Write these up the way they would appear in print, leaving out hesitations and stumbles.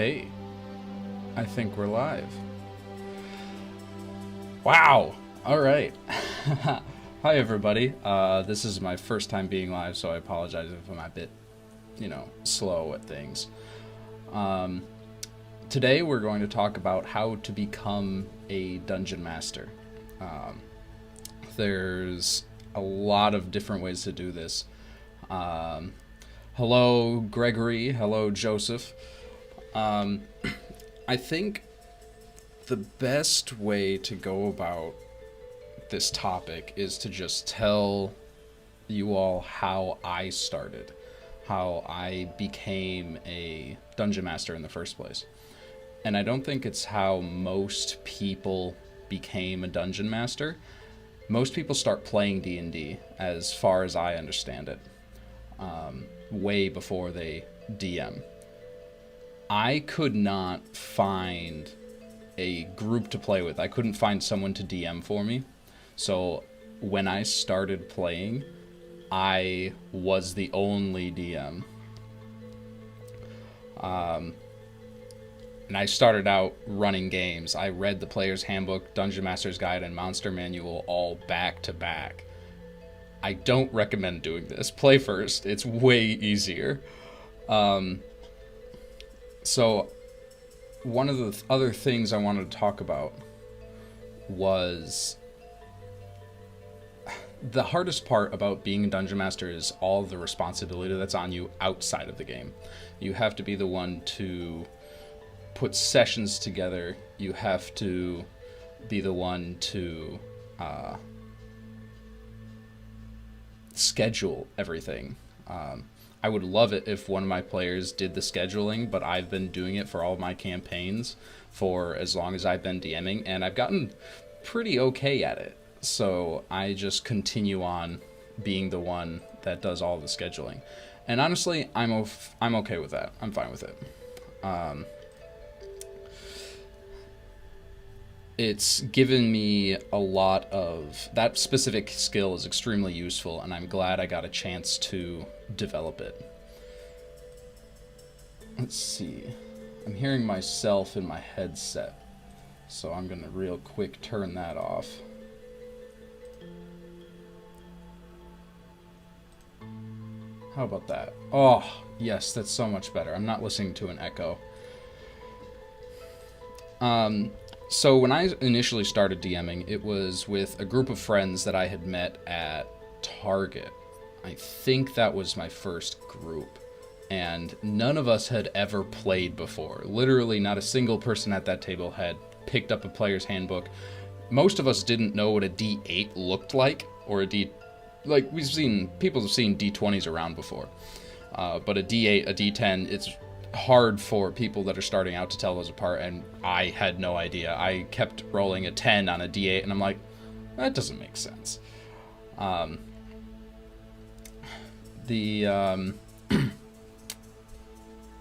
Hey, I think we're live. Wow. All right. Hi, everybody. This is my first time being live, so I apologize if I'm a bit, slow at things. Today, we're going to talk about how to become a dungeon master. There's a lot of different ways to do this. Hello, Gregory. Hello, Joseph. I think the best way to go about this topic is to just tell you all how I started, how I became a dungeon master in the first place. And I don't think it's how most people became a dungeon master. Most people start playing D&D, as far as I understand it, way before they DM. I could not find a group to play with. I couldn't find someone to DM for me. So when I started playing, I was the only DM. And I started out running games. I read the Player's Handbook, Dungeon Master's Guide, and Monster Manual all back to back. I don't recommend doing this. Play first. It's way easier. So one of the other things I wanted to talk about was the hardest part about being a dungeon master is all the responsibility that's on you outside of the game. You have to be the one to put sessions together. You have to be the one to schedule everything. I would love it if one of my players did the scheduling, but I've been doing it for all of my campaigns for as long as I've been DMing, and I've gotten pretty okay at it. So I just continue on being the one that does all the scheduling. And honestly, I'm okay with that. I'm fine with it. It's given me a lot of... That specific skill is extremely useful, and I'm glad I got a chance to develop it. Let's see. I'm hearing myself in my headset, so I'm going to real quick turn that off. How about that? Oh, yes, that's so much better. I'm not listening to an echo. So when I initially started DMing, it was with a group of friends that I had met at Target. I think that was my first group. And none of us had ever played before. Literally not a single person at that table had picked up a Player's Handbook. Most of us didn't know what a D8 looked like, or a D... Like, people have seen D20s around before. But a D8, a D10, it's hard for people that are starting out to tell those apart, and I had no idea. I kept rolling a 10 on a D8, and I'm like, that doesn't make sense.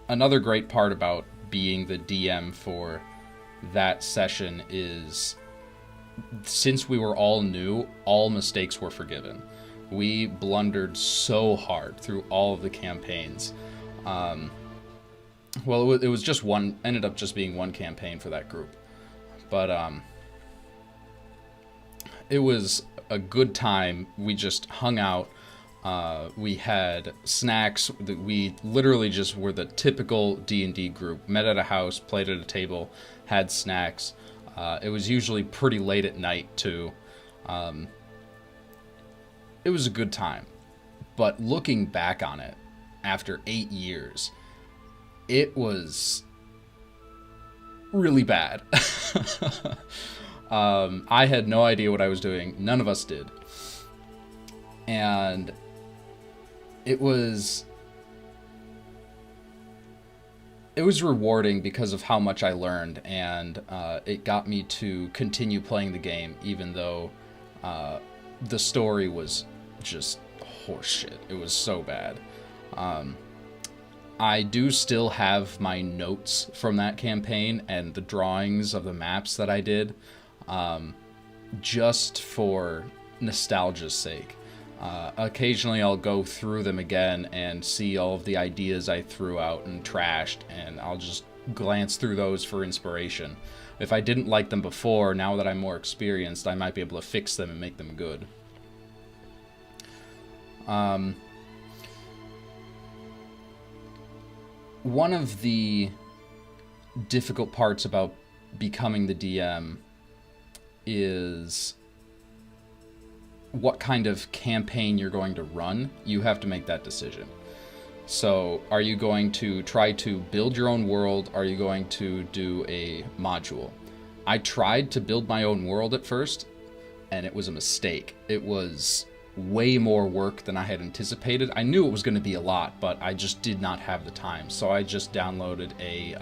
Another great part about being the DM for that session is, since we were all new, all mistakes were forgiven. We blundered so hard through all of the campaigns. Well, it was just one, ended up just being one campaign for that group. But it was a good time. We just hung out. We had snacks. We literally just were the typical D&D group. Met at a house, played at a table, had snacks. It was usually pretty late at night, too. It was a good time. But looking back on it, after 8 years, it was really bad. I had no idea what I was doing. None of us did. And it was rewarding because of how much I learned, and it got me to continue playing the game, even though the story was just horseshit. It was so bad. I do still have my notes from that campaign and the drawings of the maps that I did, just for nostalgia's sake. Occasionally I'll go through them again and see all of the ideas I threw out and trashed, and I'll just glance through those for inspiration. If I didn't like them before, now that I'm more experienced, I might be able to fix them and make them good. One of the difficult parts about becoming the DM is what kind of campaign you're going to run. You have to make that decision. So, are you going to try to build your own world? Are you going to do a module? I tried to build my own world at first, and it was a mistake. It was way more work than I had anticipated. I knew it was going to be a lot, but I just did not have the time. So I just downloaded a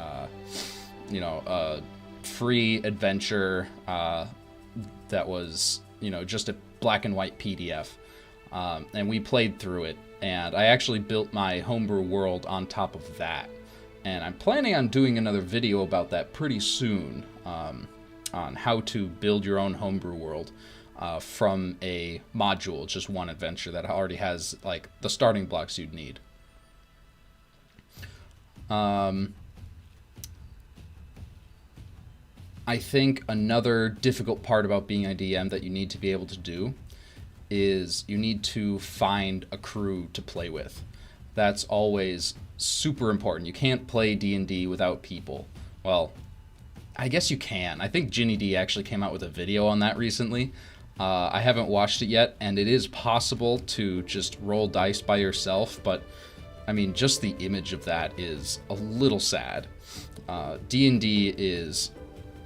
free adventure that was, just a black and white PDF. And we played through it. And I actually built my homebrew world on top of that. And I'm planning on doing another video about that pretty soon, on how to build your own homebrew world from a module, just one adventure that already has like the starting blocks you'd need. I think another difficult part about being a DM that you need to be able to do is you need to find a crew to play with. That's always super important. You can't play D&D without people. Well, I guess you can. I think Ginny D actually came out with a video on that recently. I haven't watched it yet, and it is possible to just roll dice by yourself, but I mean, just the image of that is a little sad. D&D is...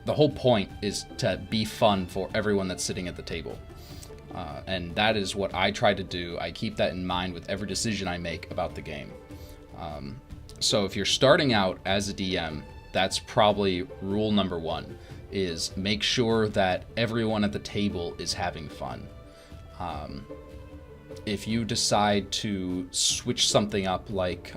the whole point is to be fun for everyone that's sitting at the table. And that is what I try to do. I keep that in mind with every decision I make about the game. So if you're starting out as a DM, that's probably rule number one, is make sure that everyone at the table is having fun. If you decide to switch something up, like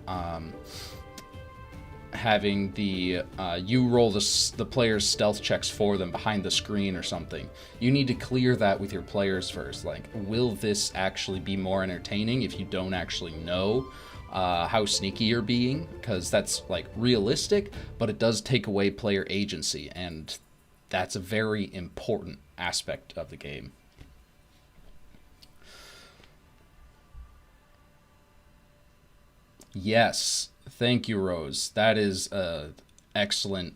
having the you roll the players' stealth checks for them behind the screen or something, you need to clear that with your players first. Like, will this actually be more entertaining if you don't actually know how sneaky you're being? Because that's like realistic, but it does take away player agency, and that's a very important aspect of the game. Yes, thank you, Rose. That is a excellent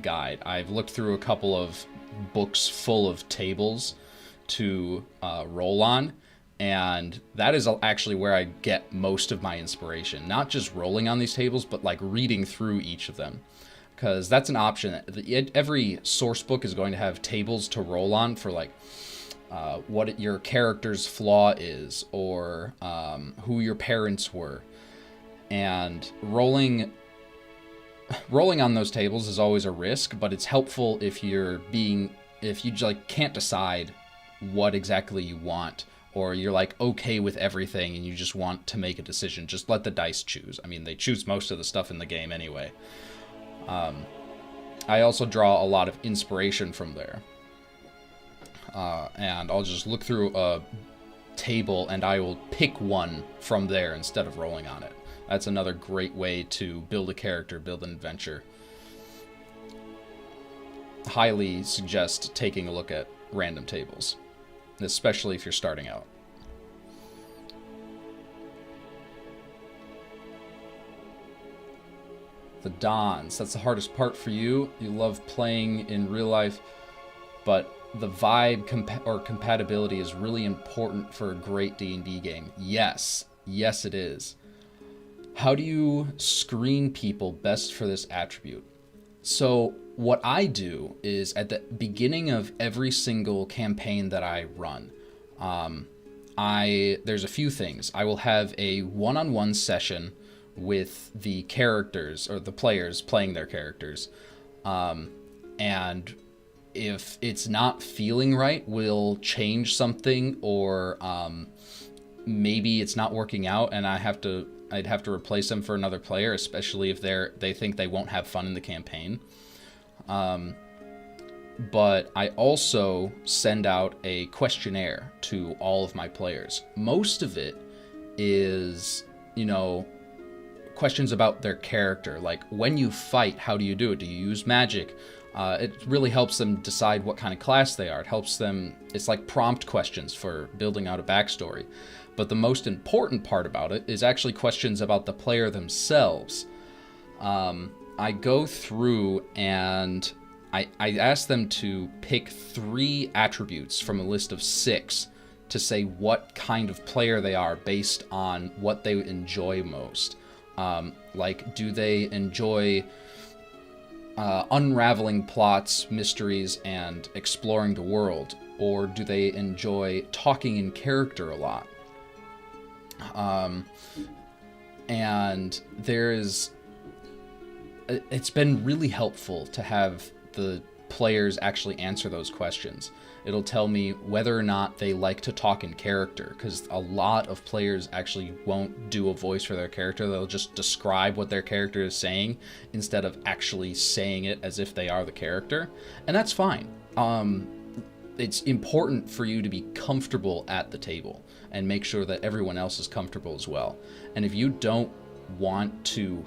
guide. I've looked through a couple of books full of tables to roll on, and that is actually where I get most of my inspiration. Not just rolling on these tables, but like reading through each of them, because that's an option. Every source book is going to have tables to roll on for like what your character's flaw is, or who your parents were. And rolling on those tables is always a risk, but it's helpful if you like can't decide what exactly you want, or you're like okay with everything and you just want to make a decision. Just let the dice choose. I mean, they choose most of the stuff in the game anyway. I also draw a lot of inspiration from there. And I'll just look through a table and I will pick one from there instead of rolling on it. That's another great way to build a character, build an adventure. Highly suggest taking a look at random tables, especially if you're starting out. The Dons, that's the hardest part for you. You love playing in real life, but the vibe compatibility is really important for a great D&D game. Yes, it is. How do you screen people best for this attribute? So what I do is at the beginning of every single campaign that I run, there's a few things. I will have a one-on-one session with the characters, or the players playing their characters, and if it's not feeling right, we'll change something, or maybe it's not working out and I'd have to replace them for another player, especially if they think they won't have fun in the campaign. But I also send out a questionnaire to all of my players. Most of it is, questions about their character, like when you fight, how do you do it? Do you use magic? It really helps them decide what kind of class they are. It helps them, it's like prompt questions for building out a backstory. But the most important part about it is actually questions about the player themselves. I go through and I ask them to pick 3 attributes from a list of 6 to say what kind of player they are based on what they enjoy most. Like, do they enjoy unraveling plots, mysteries, and exploring the world? Or do they enjoy talking in character a lot? And it's been really helpful to have the players actually answer those questions. It'll tell me whether or not they like to talk in character, because a lot of players actually won't do a voice for their character. They'll just describe what their character is saying instead of actually saying it as if they are the character. And that's fine. It's important for you to be comfortable at the table and make sure that everyone else is comfortable as well. And if you don't want to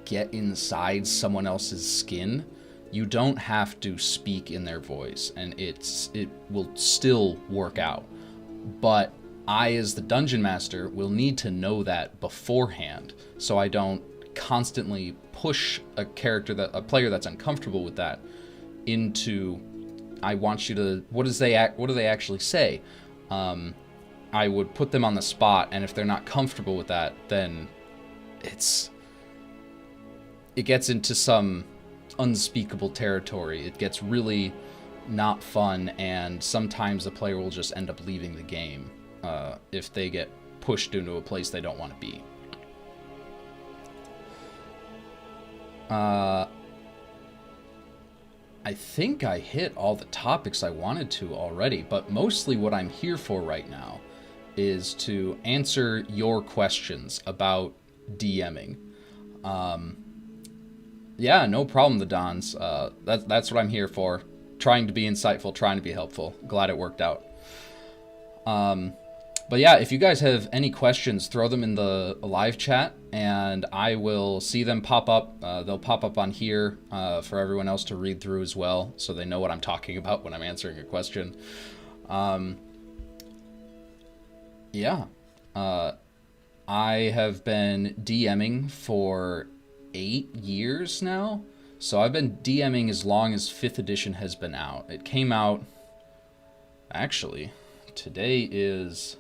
get inside someone else's skin, you don't have to speak in their voice, and it will still work out. But I, as the dungeon master, will need to know that beforehand, so I don't constantly push a player that's uncomfortable with that into, I want you to, what do they actually say? I would put them on the spot, and if they're not comfortable with that, then it gets into some unspeakable territory. It gets really not fun, and sometimes the player will just end up leaving the game if they get pushed into a place they don't want to be. I think I hit all the topics I wanted to already, but mostly what I'm here for right now is to answer your questions about DMing. Yeah, no problem, the Dons. That's what I'm here for. Trying to be insightful, trying to be helpful. Glad it worked out. But yeah, if you guys have any questions, throw them in the live chat, and I will see them pop up. They'll pop up on here for everyone else to read through as well, so they know what I'm talking about when I'm answering a question. Yeah. I have been DMing for 8 years now, so I've been DMing as long as 5th edition has been out. It came out, actually, today is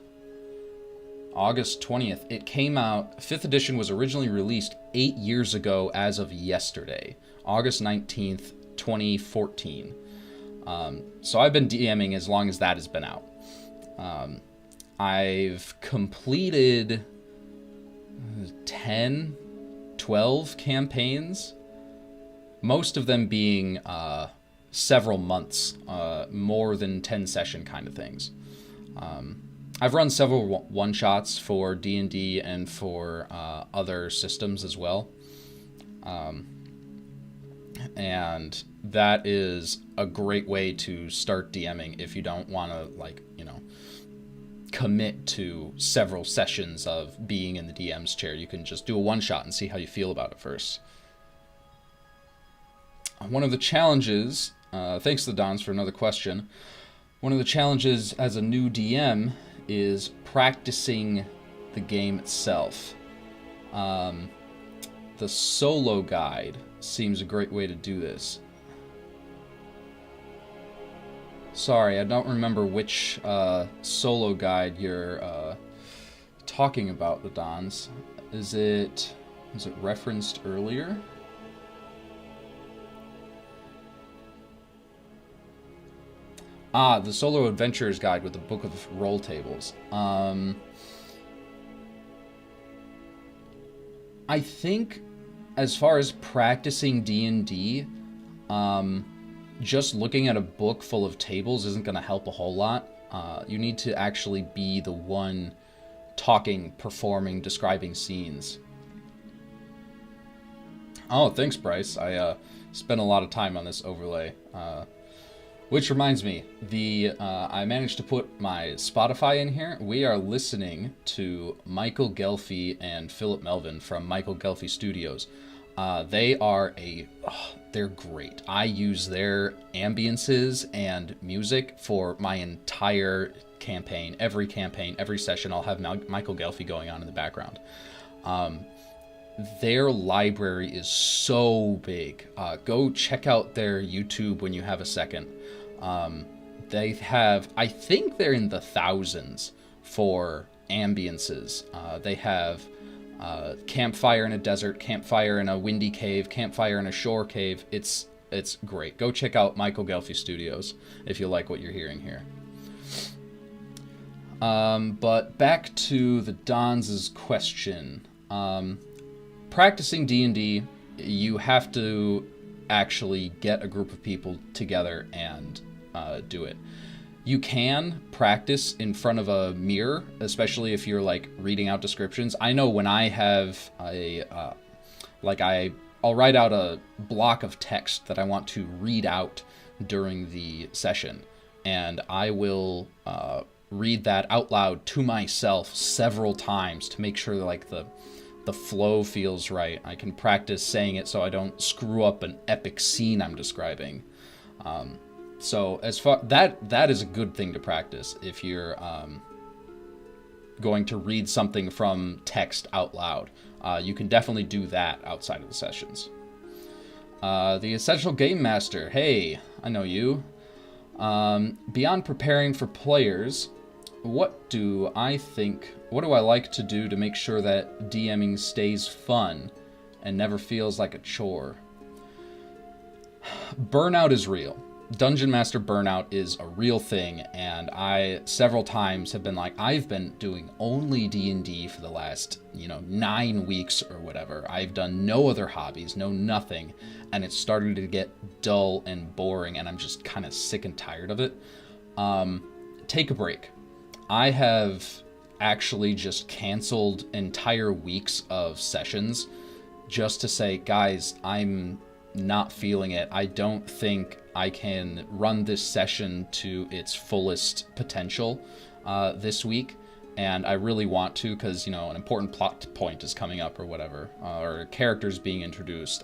August 20th. It came out, 5th edition was originally released 8 years ago as of yesterday, August 19th, 2014. So I've been DMing as long as that has been out. I've completed 12 campaigns, most of them being several months, more than 10 session kind of things. I've run several one-shots for D&D and for other systems as well. And that is a great way to start DMing if you don't want to, commit to several sessions of being in the DM's chair. You can just do a one-shot and see how you feel about it first. One of the challenges, thanks to the Dons for another question, one of the challenges as a new DM is practicing the game itself. The solo guide seems a great way to do this. Sorry, I don't remember which solo guide you're talking about, the Dons. Was it referenced earlier? The Solo Adventurer's Guide with the Book of Roll Tables. I think as far as practicing D&D, just looking at a book full of tables isn't going to help a whole lot. You need to actually be the one talking, performing, describing scenes. Oh, thanks, Bryce. I spent a lot of time on this overlay. Which reminds me, I managed to put my Spotify in here. We are listening to Michael Gelfi and Philip Melvin from Michael Gelfi Studios. They're great. I use their ambiences and music for my entire campaign. Every session, I'll have Michael Gelfi going on in the background. Their library is so big. Go check out their YouTube when you have a second. They have, I think they're in the thousands for ambiences. They have campfire in a desert, campfire in a windy cave, campfire in a shore cave. It's great. Go check out Michael Gelfi Studios if you like what you're hearing here. But back to the Dons' question. Practicing D&D, you have to actually get a group of people together and do it. You can practice in front of a mirror, especially if you're like reading out descriptions. I know when I have I'll write out a block of text that I want to read out during the session, and I will read that out loud to myself several times to make sure that, like, the flow feels right. I can practice saying it so I don't screw up an epic scene I'm describing. So as far that is a good thing to practice if you're going to read something from text out loud. You can definitely do that outside of the sessions. The Essential Game Master, hey, I know you. Beyond preparing for players, what do I like to do to make sure that DMing stays fun and never feels like a chore? Burnout is real. Dungeon Master burnout is a real thing, and I several times have been like, I've been doing only D&D for the last 9 weeks or whatever. I've done no other hobbies, no nothing, and it's started to get dull and boring, and I'm just kind of sick and tired of it. Take a break. I have actually just canceled entire weeks of sessions just to say, guys, I'm not feeling it. I don't think I can run this session to its fullest potential this week, and I really want to because, an important plot point is coming up or whatever, or characters being introduced,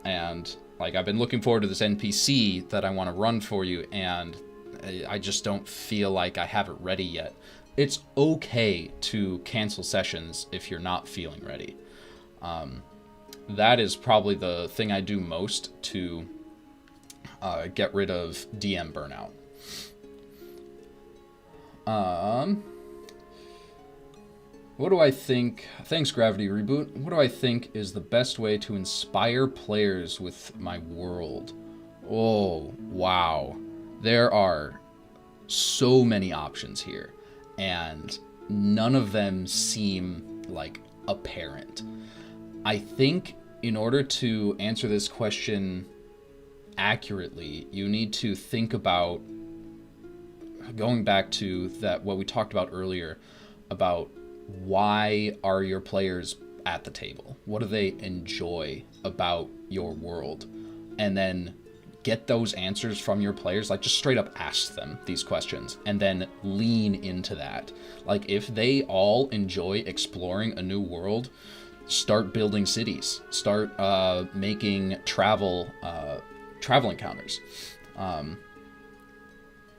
and like I've been looking forward to this NPC that I want to run for you, and I just don't feel like I have it ready yet. It's okay to cancel sessions if you're not feeling ready. That is probably the thing I do most to get rid of DM burnout. What do I think? Thanks, Gravity Reboot. What do I think is the best way to inspire players with my world? Oh, wow. There are so many options here, and none of them seem like apparent. I think in order to answer this question accurately, you need to think about going back to what we talked about earlier about why are your players at the table? What do they enjoy about your world? And then get those answers from your players, like just straight up ask them these questions and then lean into that. Like if they all enjoy exploring a new world, start building cities, start making travel encounters,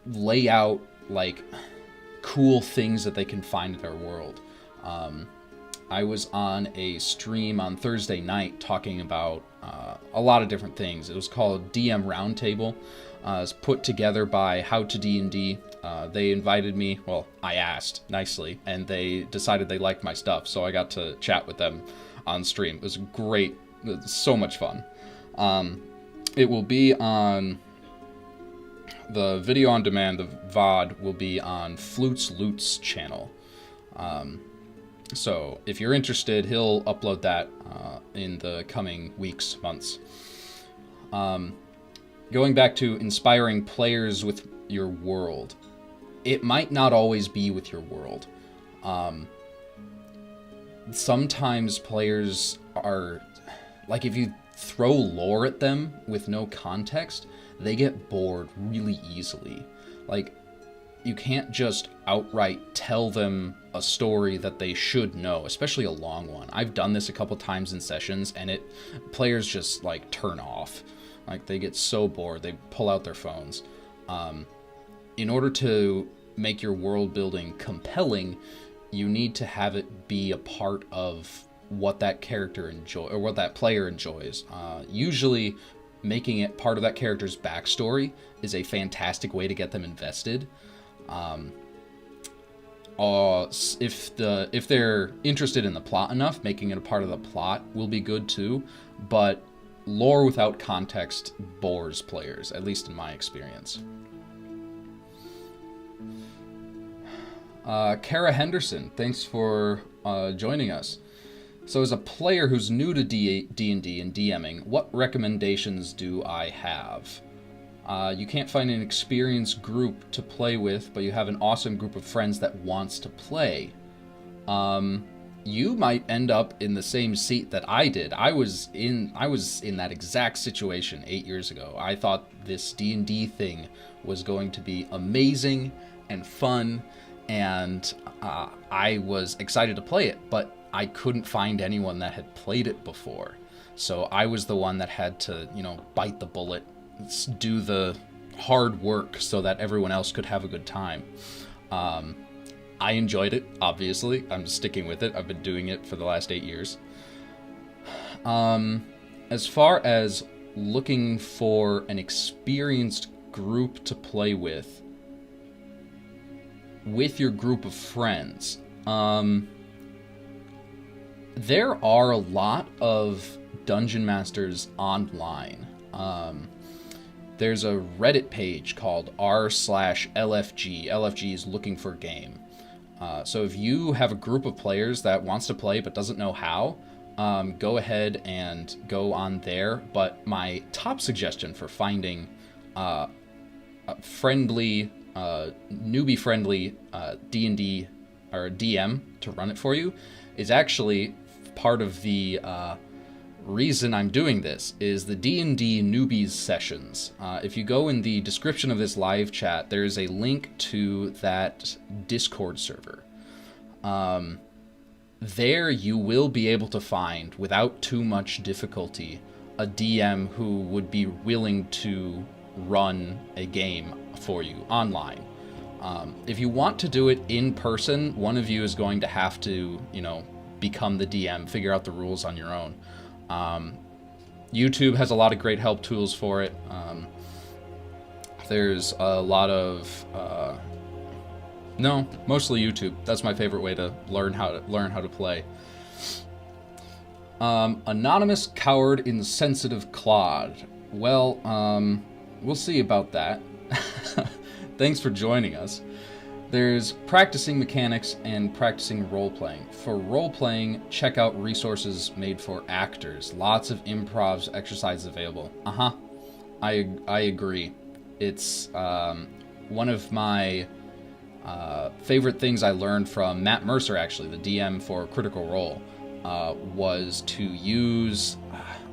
lay out like cool things that they can find in their world. I was on a stream on Thursday night talking about a lot of different things. It was called DM Roundtable. It's put together by How to D&D. They invited me, well, I asked nicely, and they decided they liked my stuff, so I got to chat with them on stream. It was great. It was so much fun. It will be on the video on demand, the VOD will be on Flute's Loot's channel. So if you're interested, he'll upload that in the coming weeks, months. Going back to inspiring players with your world, it might not always be with your world. Sometimes players are, like if you throw lore at them with no context, they get bored really easily. Like, you can't just outright tell them a story that they should know, especially a long one. I've done this a couple times in sessions, and players just, like, turn off. Like, they get so bored, they pull out their phones. In order to make your world building compelling, you need to have it be a part of what that character or what that player enjoys. Usually, making it part of that character's backstory is a fantastic way to get them invested. If they're interested in the plot enough, making it a part of the plot will be good too, but lore without context bores players, at least in my experience. Kara Henderson, thanks for joining us. So as a player who's new to D&D and DMing, what recommendations do I have? You can't find an experienced group to play with, but you have an awesome group of friends that wants to play. You might end up in the same seat that I did. I was in that exact situation 8 years ago. I thought this D&D thing was going to be amazing and fun, and I was excited to play it, but I couldn't find anyone that had played it before. So I was the one that had to, bite the bullet, do the hard work so that everyone else could have a good time. I enjoyed it, obviously. I'm sticking with it. I've been doing it for the last 8 years. As far as looking for an experienced group to play with your group of friends, there are a lot of dungeon masters online. There's a Reddit page called r/LFG. LFG is looking for game. So if you have a group of players that wants to play but doesn't know how, go ahead and go on there. But my top suggestion for finding a friendly, newbie-friendly D&D or a DM to run it for you is actually part of the reason I'm doing this is the D&D Newbie Sessions. If you go in the description of this live chat, there's a link to that Discord server. There you will be able to find, without too much difficulty, a DM who would be willing to run a game for you online. If you want to do it in person, one of you is going to have to, become the DM, figure out the rules on your own. YouTube has a lot of great help tools for it. There's a lot of mostly YouTube. That's my favorite way to learn how to play. Anonymous Coward Insensitive Claude. Well, we'll see about that. Thanks for joining us. There's practicing mechanics and practicing role-playing. For role-playing, check out resources made for actors. Lots of improv exercises available. I agree. It's one of my favorite things I learned from Matt Mercer, actually, the DM for Critical Role, was to use...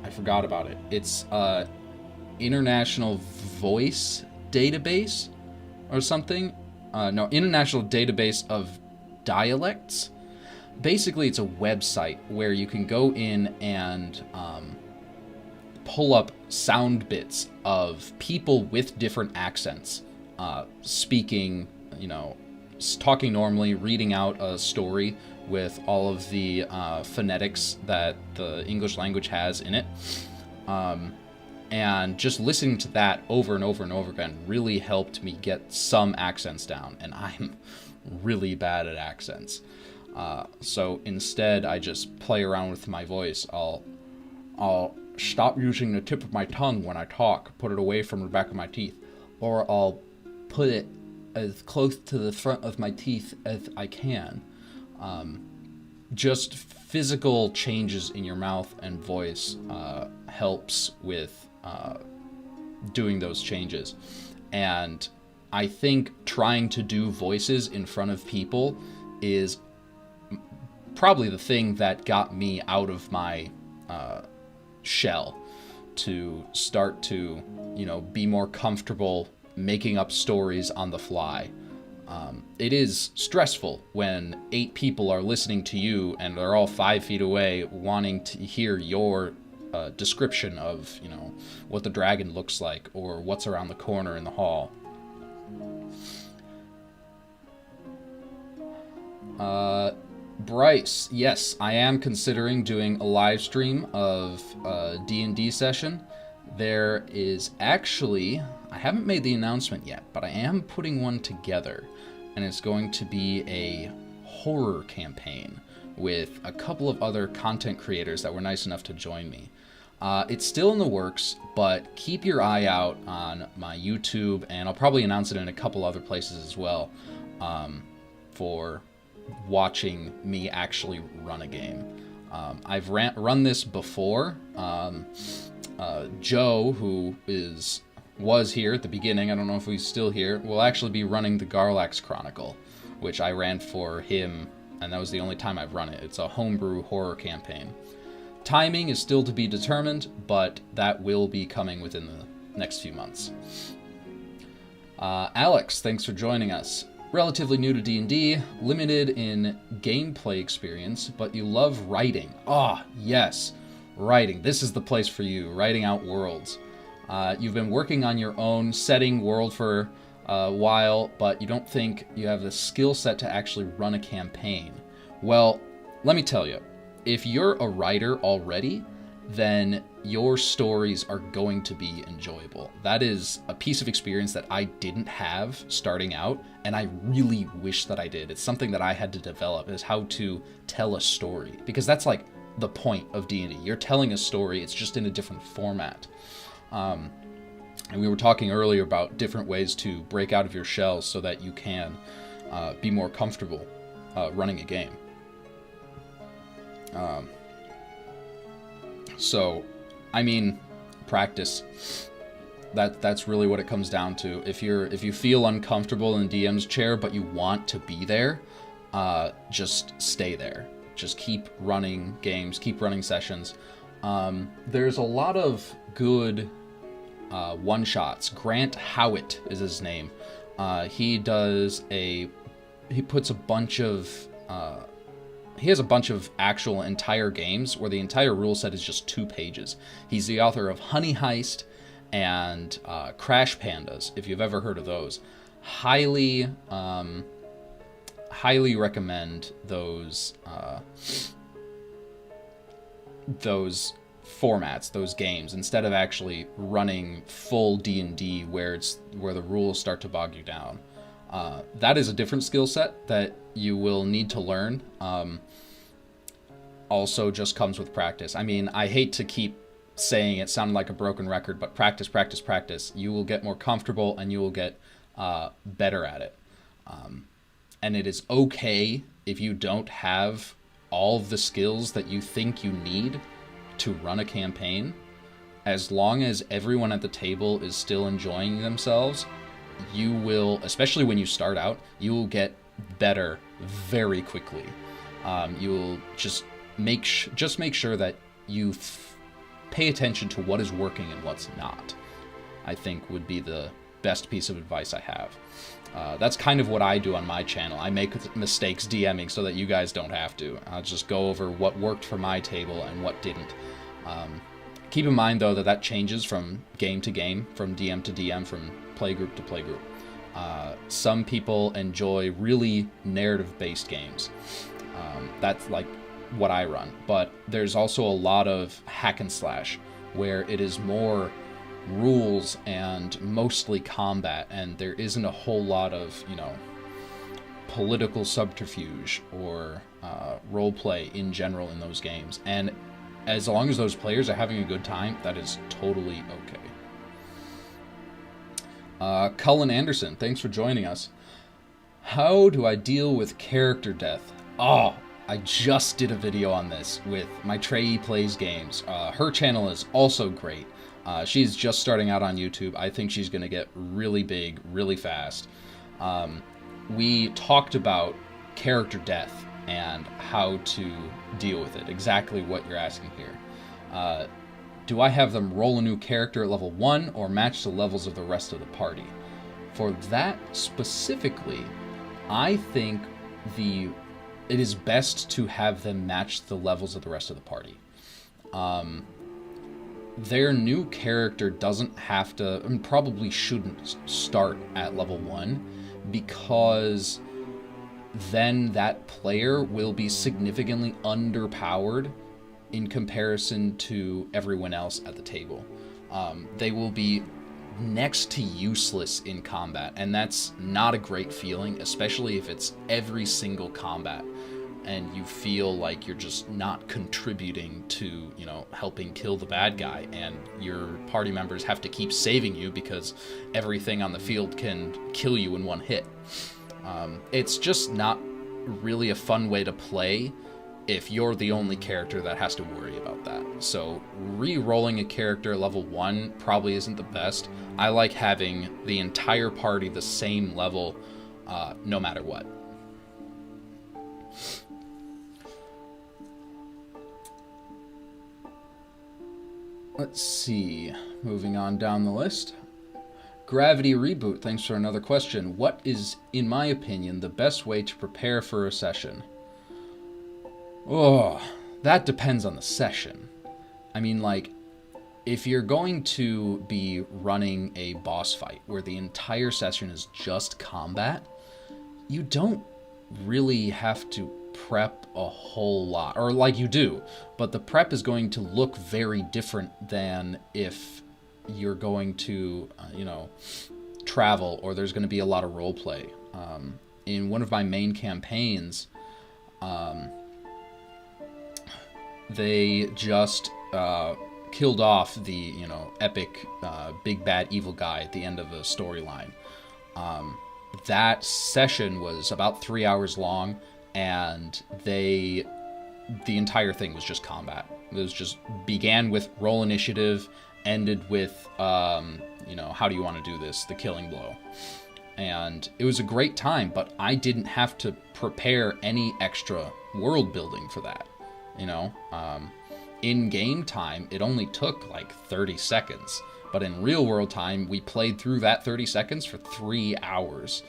I forgot about it. It's International Voice Database or something. International Database of Dialects. Basically, it's a website where you can go in and pull up sound bits of people with different accents, speaking, talking normally, reading out a story with all of the phonetics that the English language has in it. And just listening to that over and over and over again really helped me get some accents down, and I'm really bad at accents. So instead, I just play around with my voice. I'll stop using the tip of my tongue when I talk, put it away from the back of my teeth, or I'll put it as close to the front of my teeth as I can. Just physical changes in your mouth and voice helps with doing those changes. And I think trying to do voices in front of people is probably the thing that got me out of my shell to start to, you know, be more comfortable making up stories on the fly. It is stressful when 8 people are listening to you and they're all 5 feet away wanting to hear your description of, you know, what the dragon looks like or what's around the corner in the hall. Bryce, yes, I am considering doing a live stream of a D&D session. There is actually, I haven't made the announcement yet, but I am putting one together, and it's going to be a horror campaign with a couple of other content creators that were nice enough to join me. It's still in the works, but keep your eye out on my YouTube, and I'll probably announce it in a couple other places as well, for watching me actually run a game. I've run this before. Joe, who was here at the beginning, I don't know if he's still here, will actually be running the Garlax Chronicle, which I ran for him, and that was the only time I've run it. It's a homebrew horror campaign. Timing is still to be determined, but that will be coming within the next few months. Alex, thanks for joining us. Relatively new to D&D, limited in gameplay experience, but you love writing. Ah, yes, writing. This is the place for you, writing out worlds. You've been working on your own setting world for a while, but you don't think you have the skill set to actually run a campaign. Well, let me tell you, if you're a writer already, then your stories are going to be enjoyable. That is a piece of experience that I didn't have starting out, and I really wish that I did. It's something that I had to develop, is how to tell a story, because that's like the point of D&D. You're telling a story, it's just in a different format. And we were talking earlier about different ways to break out of your shell so that you can be more comfortable running a game. So, I mean, practice. That's really what it comes down to. If you feel uncomfortable in DM's chair but you want to be there, just stay there. Just keep running games, keep running sessions. There's a lot of good one-shots. Grant Howitt is his name. He puts a bunch of he has a bunch of actual entire games where the entire rule set is just 2 pages. He's the author of Honey Heist and Crash Pandas, if you've ever heard of those. Highly recommend those formats, those games, instead of actually running full D&D where the rules start to bog you down. That is a different skill set that you will need to learn. Also just comes with practice. I mean, I hate to keep saying it, sounding like a broken record, but practice, practice, practice. You will get more comfortable and you will get better at it. And it is okay if you don't have all of the skills that you think you need to run a campaign. As long as everyone at the table is still enjoying themselves, you will, especially when you start out, you will get better very quickly. You will just make sure that you pay attention to what is working and what's not, I think would be the best piece of advice I have. That's kind of what I do on my channel. I make mistakes DMing so that you guys don't have to. I'll just go over what worked for my table and what didn't. Keep in mind, though, that changes from game to game, from DM to DM, from playgroup to playgroup. Some people enjoy really narrative-based games. That's like what I run. But there's also a lot of hack and slash, where it is more rules and mostly combat, and there isn't a whole lot of, political subterfuge or role play in general in those games. And as long as those players are having a good time, that is totally okay. Cullen Anderson, thanks for joining us. How do I deal with character death? Oh, I just did a video on this with my Trey Plays Games. Her channel is also great. She's just starting out on YouTube. I think she's going to get really big really fast. We talked about character death and how to deal with it, exactly what you're asking here. do I have them roll a new character at level 1 or match the levels of the rest of the party? For that specifically, I think it is best to have them match the levels of the rest of the party. Their new character doesn't have to, and probably shouldn't start at level 1, because then that player will be significantly underpowered in comparison to everyone else at the table. They will be next to useless in combat, and that's not a great feeling, especially if it's every single combat and you feel like you're just not contributing to, helping kill the bad guy, and your party members have to keep saving you because everything on the field can kill you in one hit. It's just not really a fun way to play if you're the only character that has to worry about that. So re-rolling a character at level 1 probably isn't the best. I like having the entire party the same level, no matter what. Let's see, moving on down the list. Gravity Reboot, thanks for another question. What is, in my opinion, the best way to prepare for a session? Oh, that depends on the session. I mean, like, if you're going to be running a boss fight where the entire session is just combat, you don't really have to prep a whole lot, or like you do, but the prep is going to look very different than if you're going to, travel, or there's going to be a lot of role play. In one of my main campaigns, they just killed off the, epic big bad evil guy at the end of the storyline. That session was about 3 hours long, and the entire thing was just combat. It was just began with roll initiative, ended with, how do you want to do this? The killing blow. And it was a great time, but I didn't have to prepare any extra world building for that. In game time, it only took like 30 seconds. But in real world time, we played through that 30 seconds for 3 hours.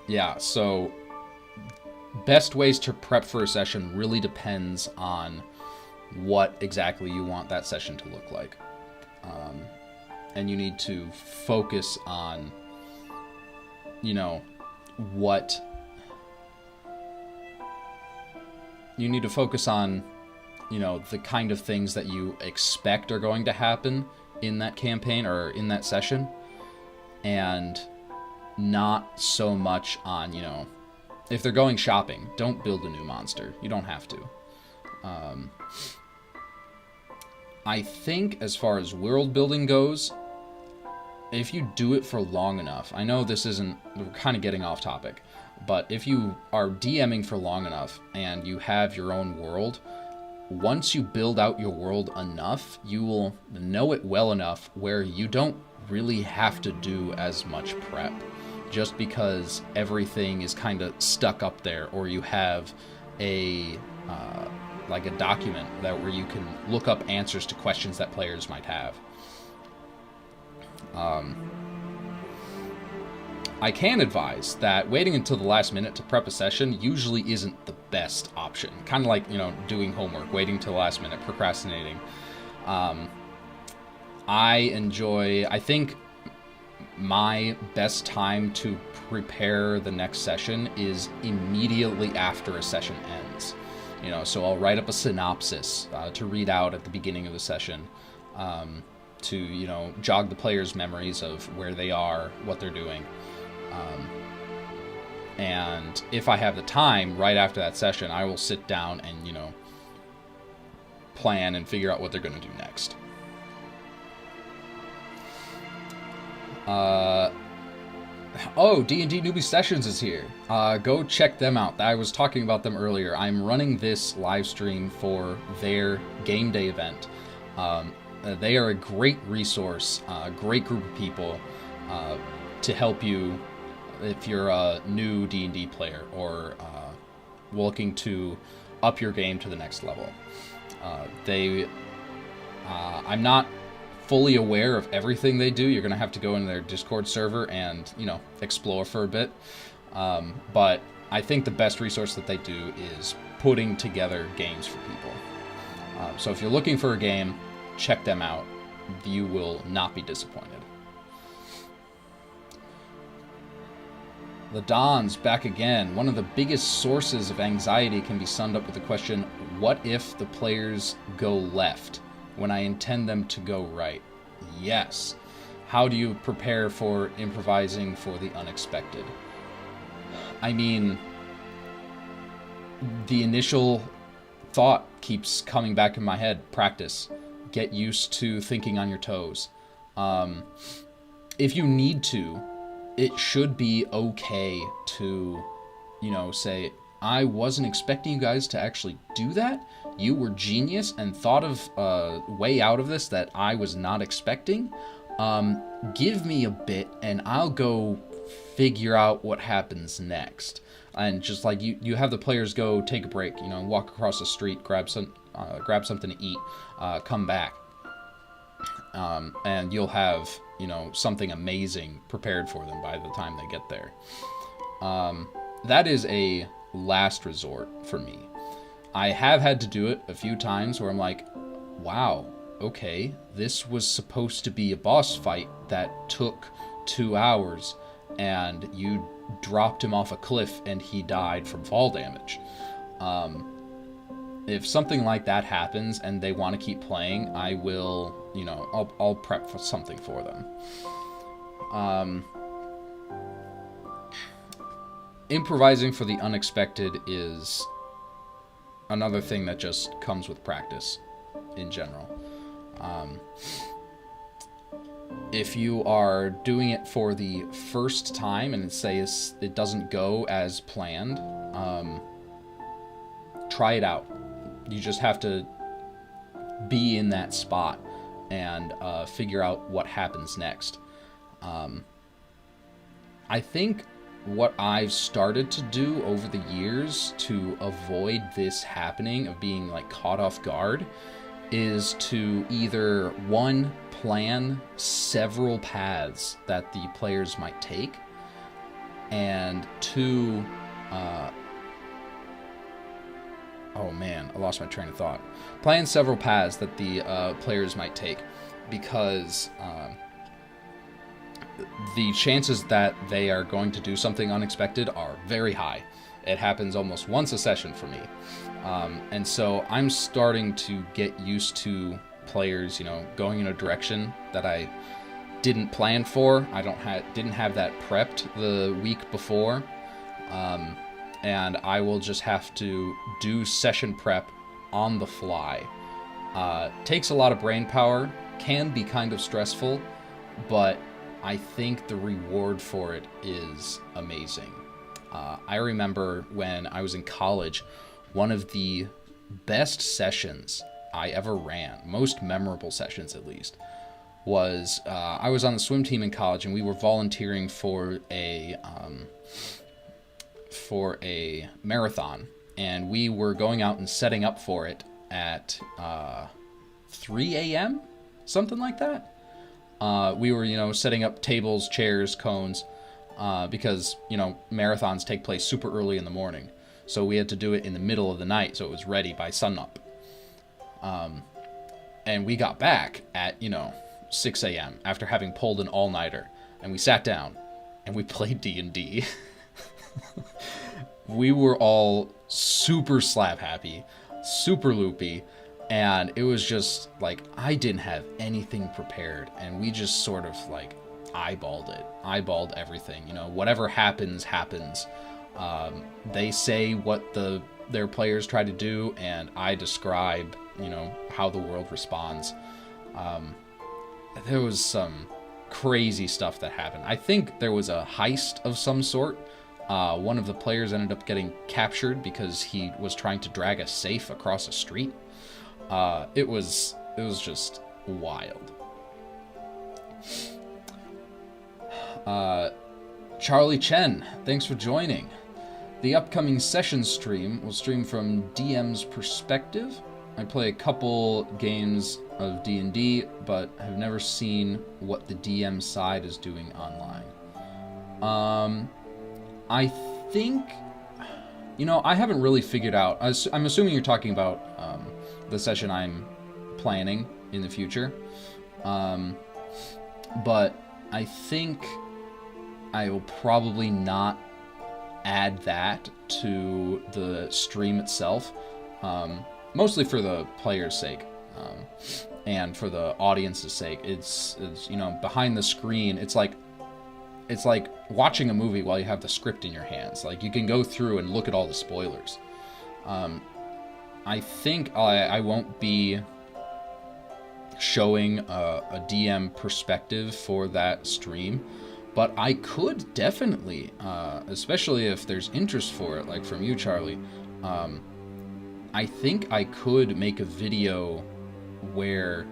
Yeah, so best ways to prep for a session really depends on what exactly you want that session to look like. And you need to focus on, what... You need to focus on, the kind of things that you expect are going to happen in that campaign or in that session, and not so much on, if they're going shopping, don't build a new monster. You don't have to. I think as far as world building goes, if you do it for long enough, I know we're kind of getting off topic, but if you are DMing for long enough and you have your own world, once you build out your world enough, you will know it well enough where you don't really have to do as much prep, just because everything is kind of stuck up there, or you have a document where you can look up answers to questions that players might have. I can advise that waiting until the last minute to prep a session usually isn't the best option. Kind of like, doing homework, waiting till the last minute, procrastinating. I think my best time to prepare the next session is immediately after a session ends. So I'll write up a synopsis to read out at the beginning of the session, to, jog the players' memories of where they are, what they're doing. And if I have the time right after that session, I will sit down and, plan and figure out what they're going to do next. D&D Newbie Sessions is here. Go check them out. I was talking about them earlier. I'm running this live stream for their game day event. They are a great resource, a great group of people to help you if you're a new D&D player or looking to up your game to the next level. I'm not fully aware of everything they do. You're going to have to go in their Discord server and, explore for a bit. But I think the best resource that they do is putting together games for people. So if you're looking for a game, check them out. You will not be disappointed. The Don's back again. One of the biggest sources of anxiety can be summed up with the question, what if the players go left when I intend them to go right? Yes. How do you prepare for improvising for the unexpected? I mean, the initial thought keeps coming back in my head. Practice. Get used to thinking on your toes. If you need to, it should be okay to, say, I wasn't expecting you guys to actually do that. You were genius and thought of a way out of this that I was not expecting. Give me a bit and I'll go figure out what happens next. And just like you have the players go take a break, walk across the street, grab something to eat, come back. And you'll have, something amazing prepared for them by the time they get there. That is a last resort for me. I have had to do it a few times where I'm like, wow, okay, this was supposed to be a boss fight that took 2 hours, and you dropped him off a cliff and he died from fall damage. If something like that happens and they want to keep playing, I will, I'll prep for something for them. Improvising for the unexpected is another thing that just comes with practice in general. If you are doing it for the first time and it doesn't go as planned, try it out. You just have to be in that spot and figure out what happens next. I think what I've started to do over the years to avoid this happening of being caught off guard is to either, one, plan several paths that the players might take, and two, oh man, I lost my train of thought. Plan several paths that the players might take, because the chances that they are going to do something unexpected are very high. It happens almost once a session for me. And so I'm starting to get used to players, going in a direction that I didn't plan for. I didn't have that prepped the week before. And I will just have to do session prep on the fly. Takes a lot of brain power, can be kind of stressful, but I think the reward for it is amazing. I remember when I was in college, one of the best sessions I ever ran, most memorable sessions at least, was I was on the swim team in college and we were volunteering for a marathon, and we were going out and setting up for it at 3 a.m., something like that. We were, setting up tables, chairs, cones, because, marathons take place super early in the morning. So we had to do it in the middle of the night so it was ready by sunup. And we got back at, 6 a.m. after having pulled an all-nighter. And we sat down and we played D&D. We were all super slap happy, super loopy. And it was just I didn't have anything prepared, and we just sort of eyeballed everything. Whatever happens. They say what their players try to do, and I describe, how the world responds. There was some crazy stuff that happened. I think there was a heist of some sort. One of the players ended up getting captured because he was trying to drag a safe across a street. It was just wild. Charlie Chen, thanks for joining. The upcoming session stream will stream from DM's perspective. I play a couple games of D&D, but have never seen what the DM side is doing online. I think, I haven't really figured out. I'm assuming you're talking about the session I'm planning in the future. But I think I will probably not add that to the stream itself, mostly for the player's sake, and for the audience's sake. It's behind the screen, it's like watching a movie while you have the script in your hands. Like, you can go through and look at all the spoilers. I think I won't be showing a DM perspective for that stream, but I could definitely, especially if there's interest for it, like from you, Charlie, I think I could make a video where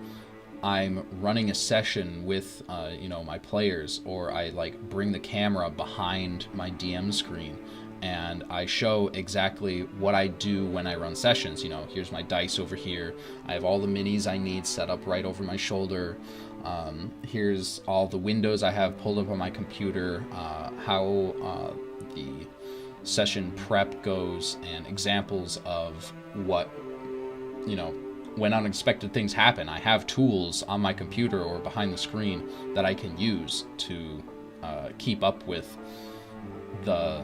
I'm running a session with, my players, or I bring the camera behind my DM screen and I show exactly what I do when I run sessions. Here's my dice over here. I have all the minis I need set up right over my shoulder. Here's all the windows I have pulled up on my computer, how the session prep goes, and examples of what, when unexpected things happen. I have tools on my computer or behind the screen that I can use to keep up with the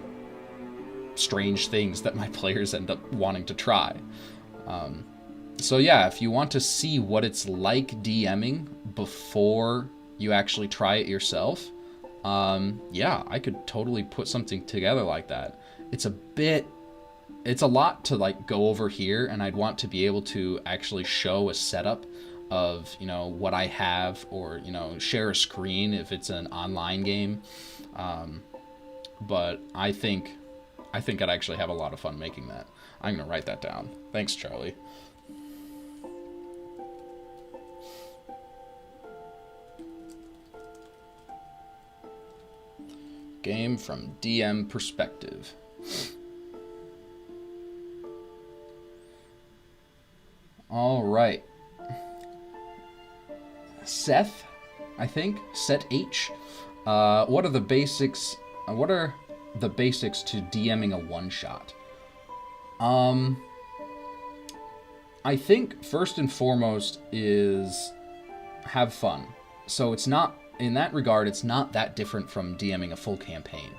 strange things that my players end up wanting to try. So yeah, if you want to see what it's like DMing before you actually try it yourself, I could totally put something together like that. It's a lot to go over here, and I'd want to be able to actually show a setup of, what I have, or, share a screen if it's an online game. But I think I'd actually have a lot of fun making that. I'm going to write that down. Thanks, Charlie. Game from DM perspective. All right. Seth, I think. Set H. What are the basics? What are the basics to DMing a one-shot? I think first and foremost is have fun. So it's not, in that regard, it's not that different from DMing a full campaign.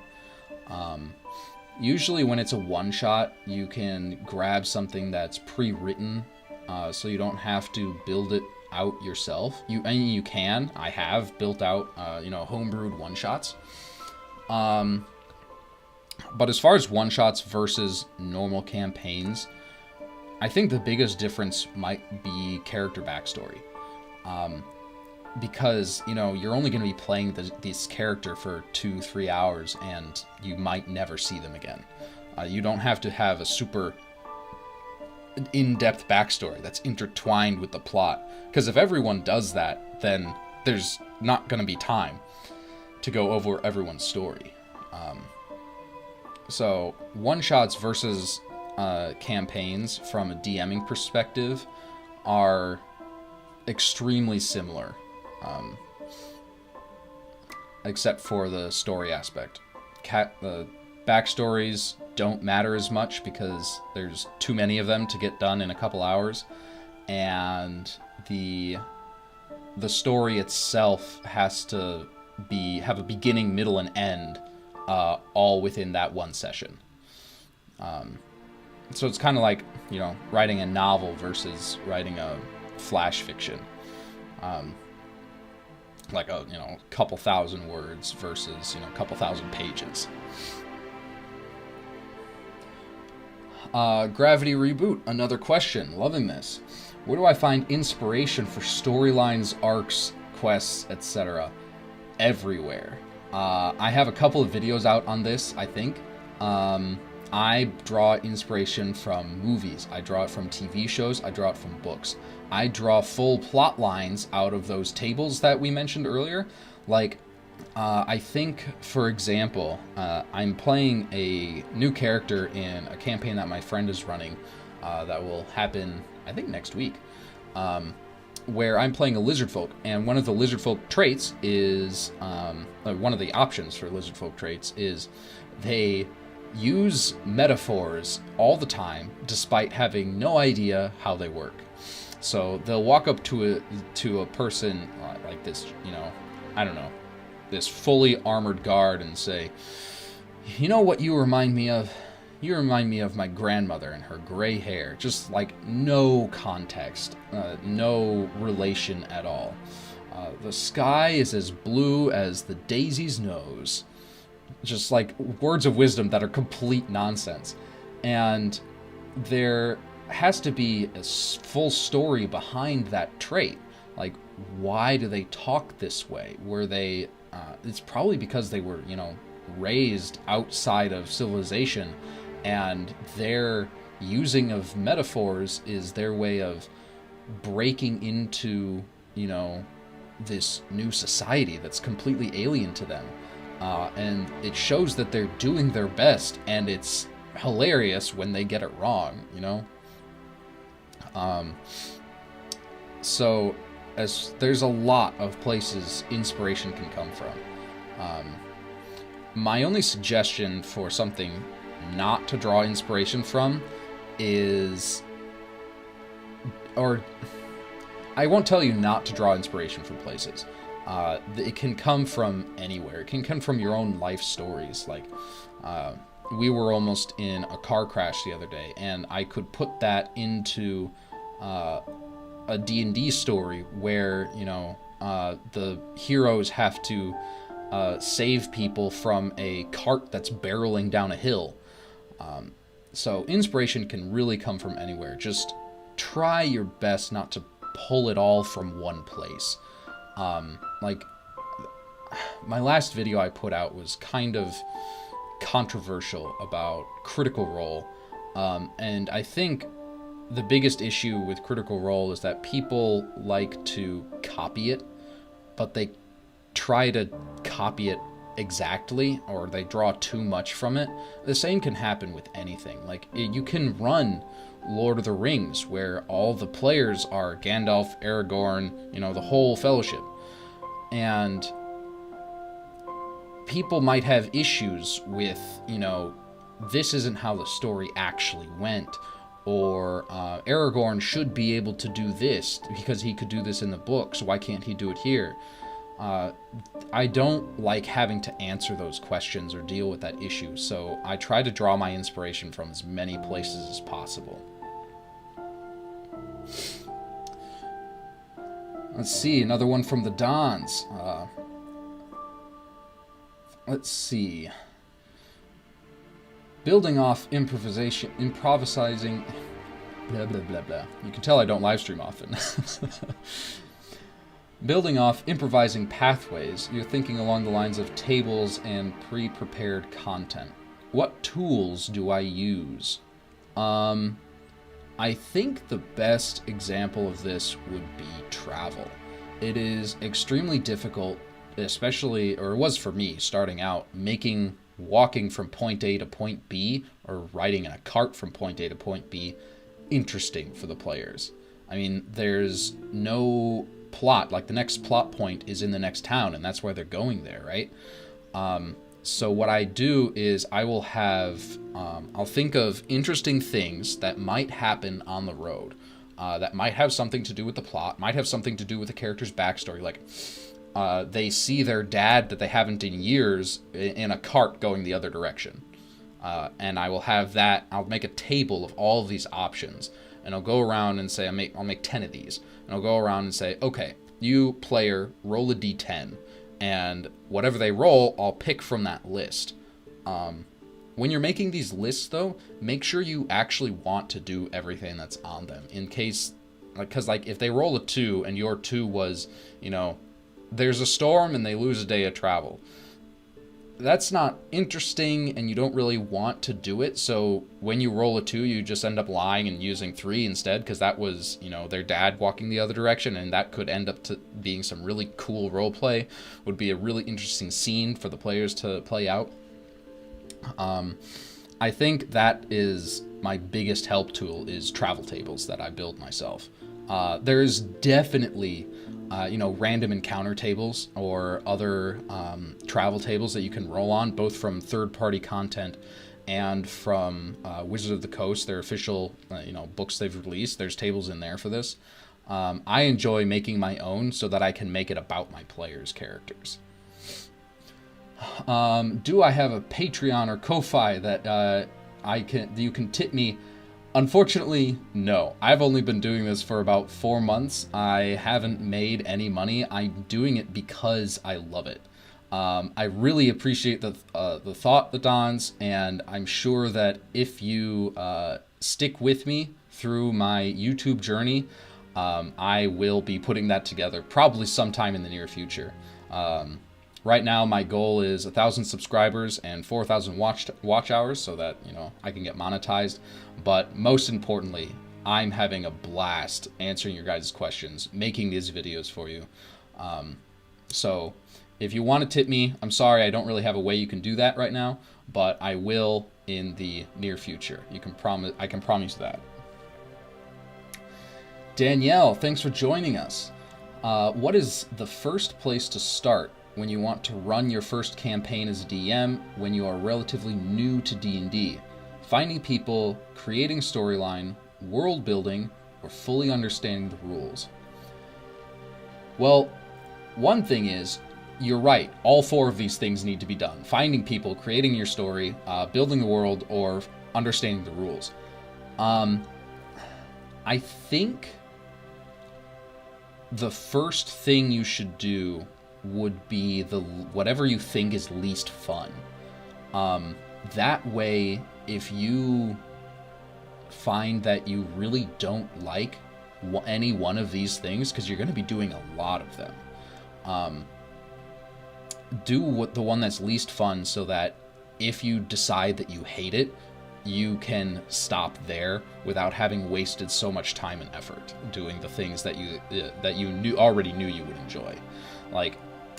Usually when it's a one-shot, you can grab something that's pre-written, so you don't have to build it out yourself. You can. I have built out, homebrewed one-shots. But as far as one-shots versus normal campaigns, I think the biggest difference might be character backstory. Because, you're only going to be playing this character for 2-3 hours, and you might never see them again. You don't have to have a super in-depth backstory that's intertwined with the plot. Because if everyone does that, then there's not going to be time to go over everyone's story. So one-shots versus campaigns from a DMing perspective are extremely similar, except for the story aspect. The backstories don't matter as much because there's too many of them to get done in a couple hours, and the story itself has to have a beginning, middle, and end, all within that one session. So it's kind of like, writing a novel versus writing a flash fiction. Like a, couple thousand words versus, a couple thousand pages. Gravity Reboot, another question. Loving this. Where do I find inspiration for storylines, arcs, quests, etc.? Everywhere. I have a couple of videos out on this, I think. I draw inspiration from movies. I draw it from TV shows. I draw it from books. I draw full plot lines out of those tables that we mentioned earlier. Like, I think, for example, I'm playing a new character in a campaign that my friend is running that will happen, I think, next week, where I'm playing a lizard folk, and one of the lizard folk traits is, one of the options for lizard folk traits is they use metaphors all the time, despite having no idea how they work. So they'll walk up to a person like this, I don't know, this fully armored guard and say, "You know what you remind me of? You remind me of my grandmother and her gray hair." Just like no context, no relation at all. The sky is as blue as the daisy's nose. Just like words of wisdom that are complete nonsense. And there has to be a full story behind that trait. Like, why do they talk this way? Were they... it's probably because they were, raised outside of civilization, and their using of metaphors is their way of breaking into, this new society that's completely alien to them. And it shows that they're doing their best, and it's hilarious when they get it wrong, So, as there's a lot of places inspiration can come from. My only suggestion for something not to draw inspiration from is... or... I won't tell you not to draw inspiration from places. It can come from anywhere. It can come from your own life stories. Like, we were almost in a car crash the other day, and I could put that into a D&D story where, the heroes have to save people from a cart that's barreling down a hill. So inspiration can really come from anywhere. Just try your best not to pull it all from one place. Like, my last video I put out was kind of controversial about Critical Role, and I think the biggest issue with Critical Role is that people like to copy it, but they try to copy it exactly, or they draw too much from it. The same can happen with anything. Like, you can run Lord of the Rings, where all the players are Gandalf, Aragorn, the whole Fellowship. And people might have issues with, this isn't how the story actually went, or Aragorn should be able to do this because he could do this in the book, so why can't he do it here? I don't like having to answer those questions or deal with that issue, so I try to draw my inspiration from as many places as possible. Let's see, another one from the Dons. Let's see. Building off improvising, blah, blah, blah, blah. You can tell I don't live stream often. Building off improvising pathways, you're thinking along the lines of tables and pre-prepared content. What tools do I use? I think the best example of this would be travel. It is extremely difficult, especially, or it was for me starting out, walking from point A to point B, or riding in a cart from point A to point B, interesting for the players. I mean, there's no plot. Like, the next plot point is in the next town, and that's why they're going there, right? So what I do is I will have, I'll think of interesting things that might happen on the road, that might have something to do with the plot, might have something to do with the character's backstory. Like, they see their dad that they haven't in years in a cart going the other direction. And I will have that, I'll make a table of all of these options, and I'll go around and say, I'll make 10 of these, and I'll go around and say, okay, you player, roll a d10, and whatever they roll, I'll pick from that list. When you're making these lists, though, make sure you actually want to do everything that's on them, in case, because if they roll a 2 and your 2 was, there's a storm and they lose a day of travel, that's not interesting and you don't really want to do it. So when you roll a 2, you just end up lying and using 3 instead, because that was, their dad walking the other direction, and that could end up to being some really cool role play. Would be a really interesting scene for the players to play out. I think that is my biggest help tool, is travel tables that I build myself. There's definitely random encounter tables or other travel tables that you can roll on, both from third-party content and from Wizards of the Coast, their official books they've released. There's tables in there for this. I enjoy making my own so that I can make it about my players' characters. Do I have a Patreon or Ko-Fi that you can tip me? Unfortunately, no. I've only been doing this for about 4 months. I haven't made any money. I'm doing it because I love it. I really appreciate the thought, the Dons, and I'm sure that if you stick with me through my YouTube journey, I will be putting that together probably sometime in the near future. Right now, my goal is 1,000 subscribers and 4,000 watch hours so that, I can get monetized. But most importantly, I'm having a blast answering your guys' questions, making these videos for you. So if you want to tip me, I'm sorry, I don't really have a way you can do that right now, but I will in the near future. I can promise that. Danielle, thanks for joining us. What is the first place to start when you want to run your first campaign as a DM when you are relatively new to D&D? Finding people, creating storyline, world building, or fully understanding the rules? Well, one thing is, you're right, all 4 of these things need to be done. Finding people, creating your story, building the world, or understanding the rules. I think the first thing you should do would be whatever you think is least fun. That way, if you find that you really don't like any one of these things, because you're going to be doing a lot of them, do the one that's least fun, so that if you decide that you hate it, you can stop there without having wasted so much time and effort doing the things that you already knew you would enjoy. Like,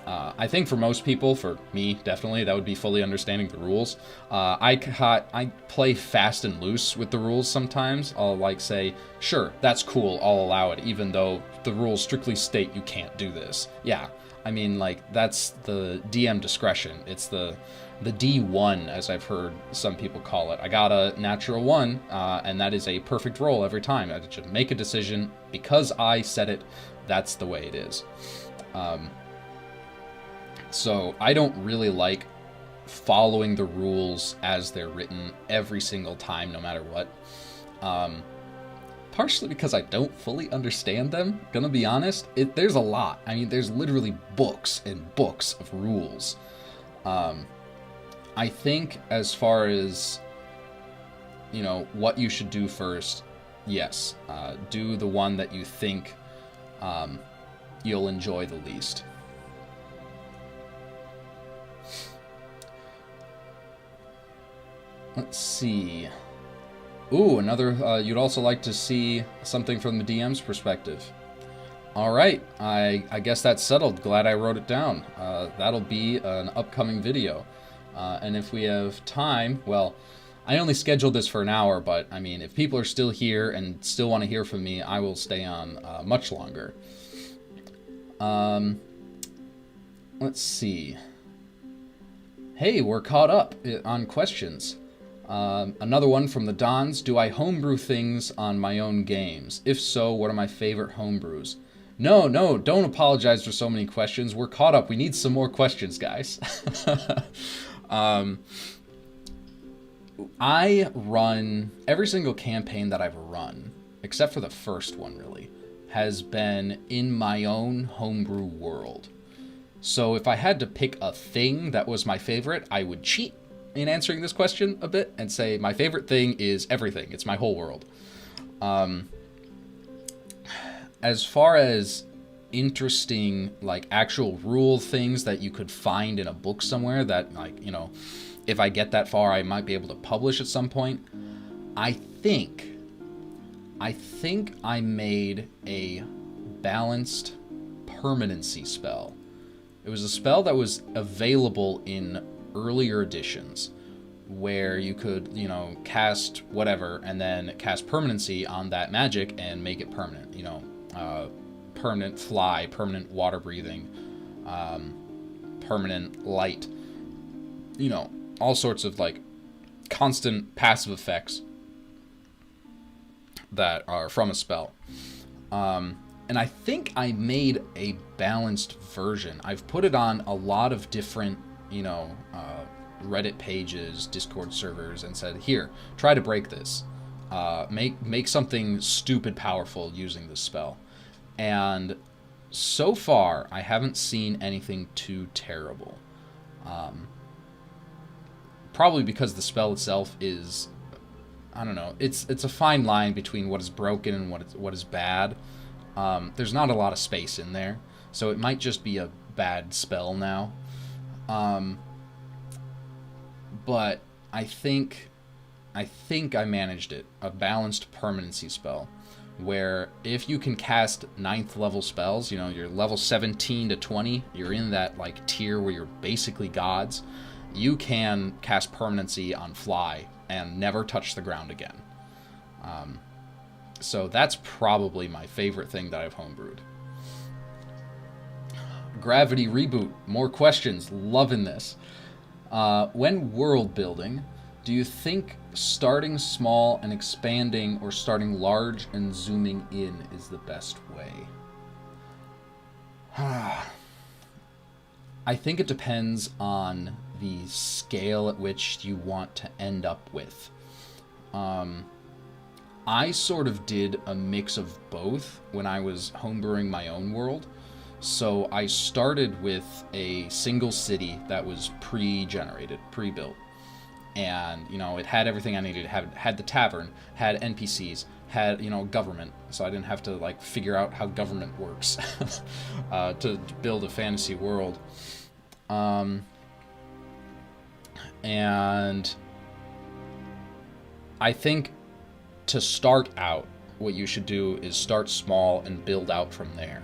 I think for most people, for me definitely, that would be fully understanding the rules. I play fast and loose with the rules sometimes. I'll say, sure, that's cool, I'll allow it, even though the rules strictly state you can't do this. Yeah, I mean, that's the DM discretion. It's the D1, as I've heard some people call it. I got a natural 1, and that is a perfect roll every time. I just make a decision because I said it. That's the way it is. So I don't really like following the rules as they're written every single time, no matter what. Partially because I don't fully understand them, gonna be honest. There's a lot. I mean, there's literally books and books of rules. I think as far as, what you should do first, yes, do the one that you think you'll enjoy the least. Let's see. Ooh, another, you'd also like to see something from the DM's perspective. All right, I guess that's settled. Glad I wrote it down. That'll be an upcoming video. And if we have time, well, I only scheduled this for an hour, but I mean, if people are still here and still want to hear from me, I will stay on much longer. Let's see. Hey, we're caught up on questions. Another one from the Dons. Do I homebrew things on my own games? If so, what are my favorite homebrews? No, don't apologize for so many questions. We're caught up. We need some more questions, guys. I run every single campaign that I've run, except for the first one, really, has been in my own homebrew world. So if I had to pick a thing that was my favorite, I would cheat in answering this question a bit and say my favorite thing is everything. It's my whole world. As far as interesting, like, actual rule things that you could find in a book somewhere that, like, you know, if I get that far, I might be able to publish at some point. I think I made a balanced permanency spell. It was a spell that was available in earlier editions where you could, you know, cast whatever and then cast permanency on that magic and make it permanent. You know, permanent fly, permanent water breathing, permanent light. You know, all sorts of, like, constant passive effects that are from a spell. And I think I made a balanced version. I've put it on a lot of different, you know, Reddit pages, Discord servers, and said, here, try to break this. Make something stupid powerful using this spell. And so far, I haven't seen anything too terrible. Probably because the spell itself is, I don't know, it's a fine line between what is broken and what is bad. There's not a lot of space in there, so it might just be a bad spell now. But I think I managed it. A balanced permanency spell, where if you can cast 9th level spells, you know, you're level 17 to 20, you're in that, like, tier where you're basically gods, you can cast permanency on fly and never touch the ground again. So that's probably my favorite thing that I've homebrewed. Gravity Reboot. More questions. Loving this. When world building, do you think starting small and expanding or starting large and zooming in is the best way? I think it depends on the scale at which you want to end up with. I sort of did a mix of both when I was homebrewing my own world. So I started with a single city that was pre-generated, pre-built. And, you know, it had everything I needed. It had the tavern, had NPCs, had, you know, government. So I didn't have to, like, figure out how government works to build a fantasy world. And I think to start out, what you should do is start small and build out from there.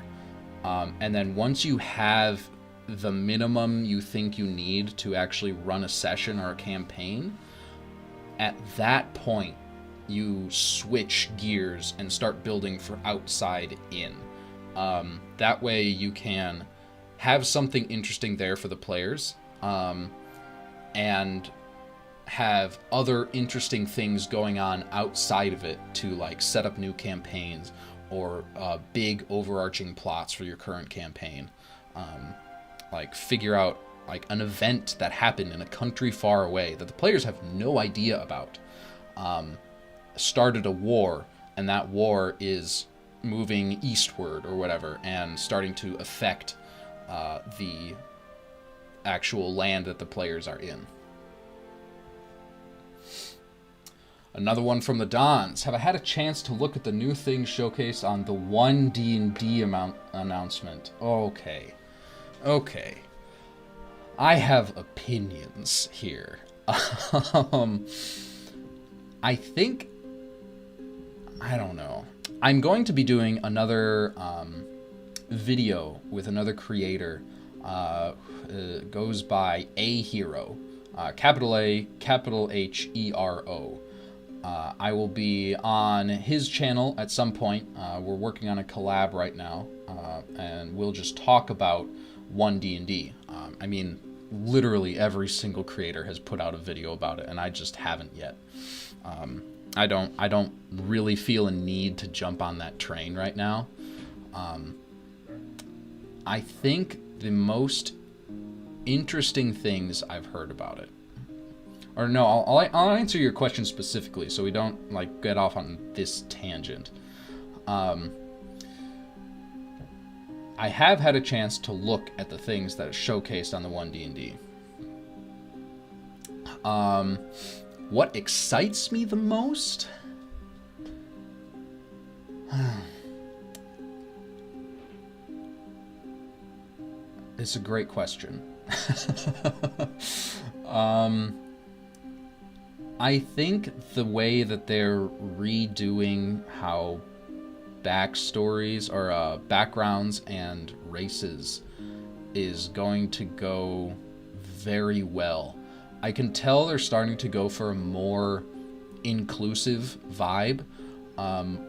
And then once you have the minimum you think you need to actually run a session or a campaign, at that point, you switch gears and start building for outside in. That way you can have something interesting there for the players, and have other interesting things going on outside of it to, like, set up new campaigns or big overarching plots for your current campaign. Like, figure out, like, an event that happened in a country far away that the players have no idea about. Started a war, and that war is moving eastward or whatever and starting to affect the actual land that the players are in. Another one from the Dons. Have I had a chance to look at the new things showcased on the one D&D announcement? Okay. I have opinions here. I think, I don't know. I'm going to be doing another video with another creator. Goes by A Hero. Capital A, capital H-E-R-O. I will be on his channel at some point. We're working on a collab right now, and we'll just talk about 1D&D. I mean, literally every single creator has put out a video about it, and I just haven't yet. I don't really feel a need to jump on that train right now. I think the most interesting things I've heard about it, or no, I'll answer your question specifically so we don't, like, get off on this tangent. I have had a chance to look at the things that are showcased on the 1D&D. What excites me the most? It's a great question. I think the way that they're redoing how backstories or backgrounds and races is going to go very well. I can tell they're starting to go for a more inclusive vibe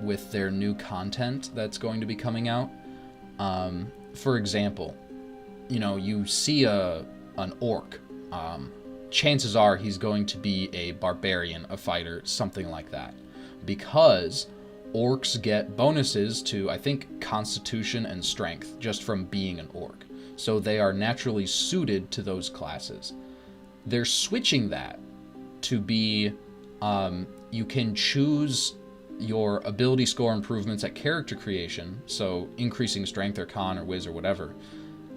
with their new content that's going to be coming out. For example, you see an orc. Chances are he's going to be a barbarian, a fighter, something like that. Because orcs get bonuses to, I think, constitution and strength just from being an orc. So they are naturally suited to those classes. They're switching that to be, you can choose your ability score improvements at character creation, so increasing strength or con or whiz or whatever.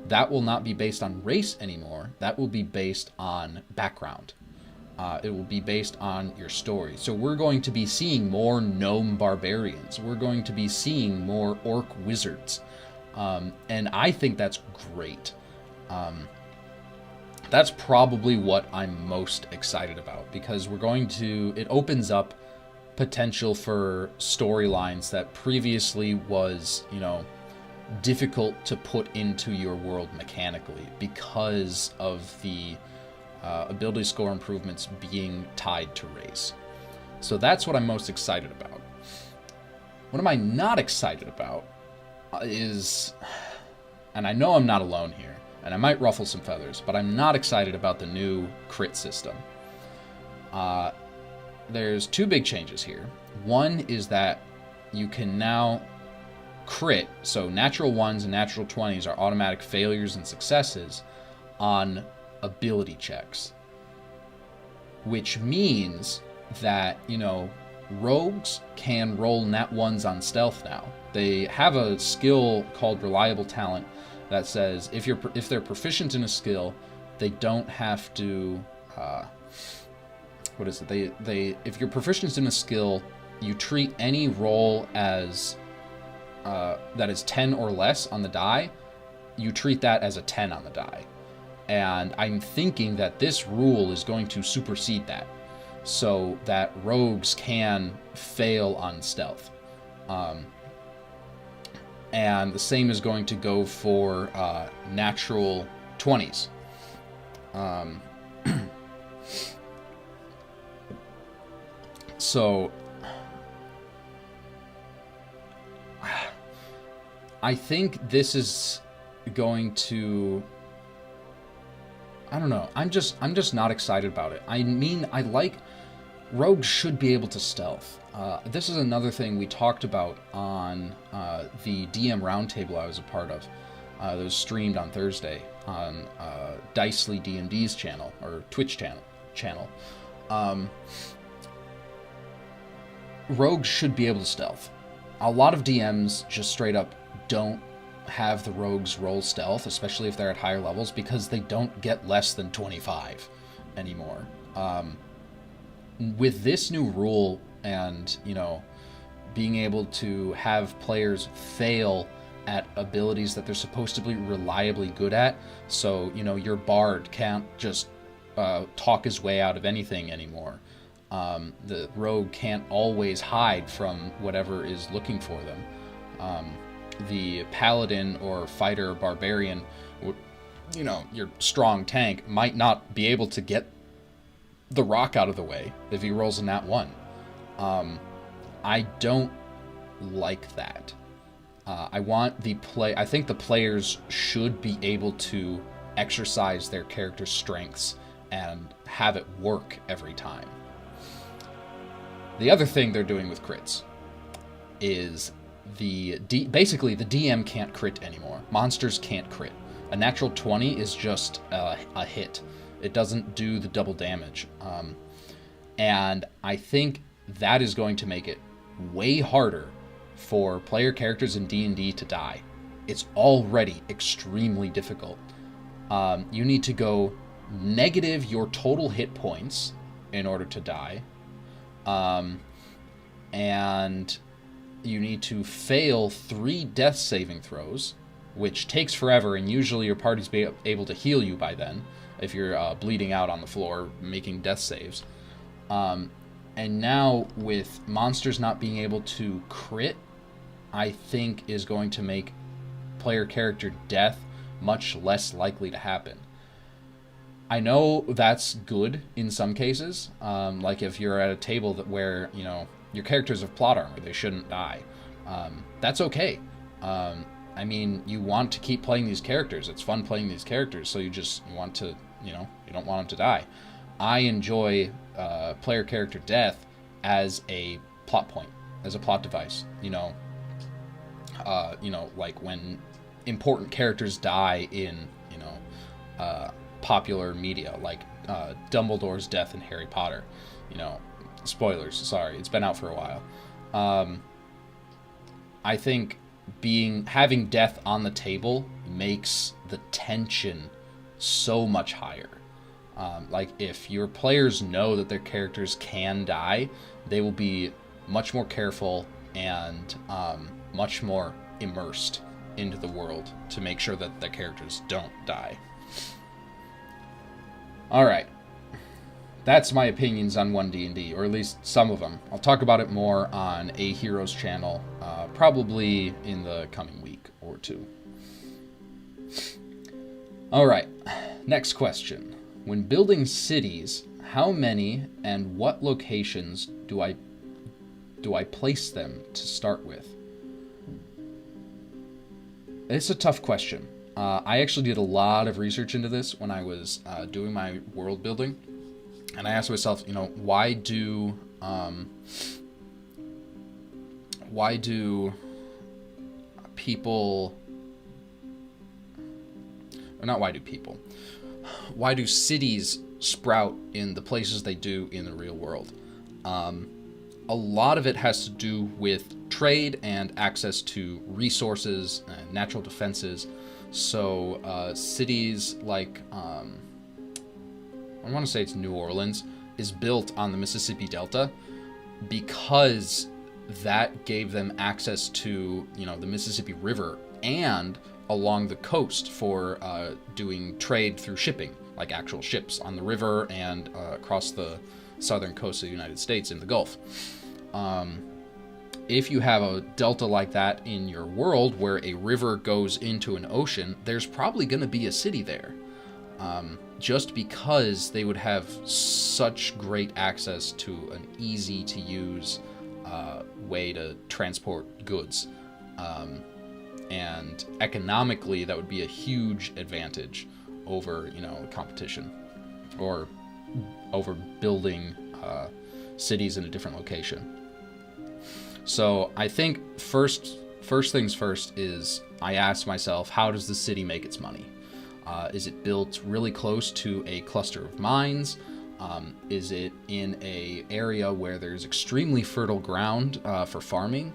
That will not be based on race anymore. That will be based on background. It will be based on your story. So we're going to be seeing more gnome barbarians. We're going to be seeing more orc wizards. And I think that's great. That's probably what I'm most excited about, because it opens up potential for storylines that previously was, difficult to put into your world mechanically because of the ability score improvements being tied to race. So that's what I'm most excited about. What am I not excited about is, and I know I'm not alone here, and I might ruffle some feathers, but I'm not excited about the new crit system. There's two big changes here. One is that you can now crit, so natural 1s and natural 20s are automatic failures and successes on ability checks. Which means that, rogues can roll nat 1s on stealth now. They have a skill called Reliable Talent that says if they're proficient in a skill, they don't have to if you're proficient in a skill, you treat any roll as that is 10 or less on the die, you treat that as a 10 on the die. And I'm thinking that this rule is going to supersede that, so that rogues can fail on stealth. And the same is going to go for natural 20s. So I think this is going to, I don't know. I'm just not excited about it. I mean, rogues should be able to stealth. This is another thing we talked about on the DM roundtable I was a part of. That was streamed on Thursday on Dicely D&D's channel, or Twitch channel. Rogues should be able to stealth. A lot of DMs just straight up don't have the rogues roll stealth, especially if they're at higher levels, because they don't get less than 25 anymore. With this new rule and, being able to have players fail at abilities that they're supposed to be reliably good at, so, your bard can't just talk his way out of anything anymore. The rogue can't always hide from whatever is looking for them. The paladin or fighter or barbarian, your strong tank, might not be able to get the rock out of the way if he rolls a nat 1. I don't like that. I think the players should be able to exercise their character's strengths and have it work every time. The other thing they're doing with crits is basically the DM can't crit anymore. Monsters can't crit. A natural 20 is just a hit. It doesn't do the double damage. And I think that is going to make it way harder for player characters in D&D to die. It's already extremely difficult. You need to go negative your total hit points in order to die. And you need to fail 3 death saving throws, which takes forever, and usually your party's be able to heal you by then if you're bleeding out on the floor, making death saves. And now with monsters not being able to crit, I think is going to make player character death much less likely to happen. I know that's good in some cases, like if you're at a table where, you know, your characters have plot armor, they shouldn't die. That's okay. I mean, you want to keep playing these characters. It's fun playing these characters, so you just want to, you know, you don't want them to die. I enjoy player character death as a plot point, as a plot device. You know, like when important characters die in, you know, popular media, like Dumbledore's death in Harry Potter. You know, spoilers. Sorry, it's been out for a while. I think having death on the table makes the tension so much higher. Like if your players know that their characters can die, they will be much more careful and much more immersed into the world to make sure that their characters don't die. All right. That's my opinions on 1D&D, or at least some of them. I'll talk about it more on A Hero's channel, probably in the coming week or two. All right, next question. When building cities, how many and what locations do I place them to start with? It's a tough question. I actually did a lot of research into this when I was doing my world building. And I asked myself, you know, why do people, or not why do people, why do cities sprout in the places they do in the real world? A lot of it has to do with trade and access to resources and natural defenses. So cities like, I want to say it's New Orleans, is built on the Mississippi Delta because that gave them access to, you know, the Mississippi River and along the coast for doing trade through shipping, like actual ships on the river and across the southern coast of the United States in the Gulf. If you have a delta like that in your world where a river goes into an ocean, there's probably going to be a city there. Just because they would have such great access to an easy-to-use way to transport goods. And economically, that would be a huge advantage over, you know, competition or over building cities in a different location. So I think first things first is I ask myself, how does the city make its money? Is it built really close to a cluster of mines? Is it in an area where there's extremely fertile ground for farming?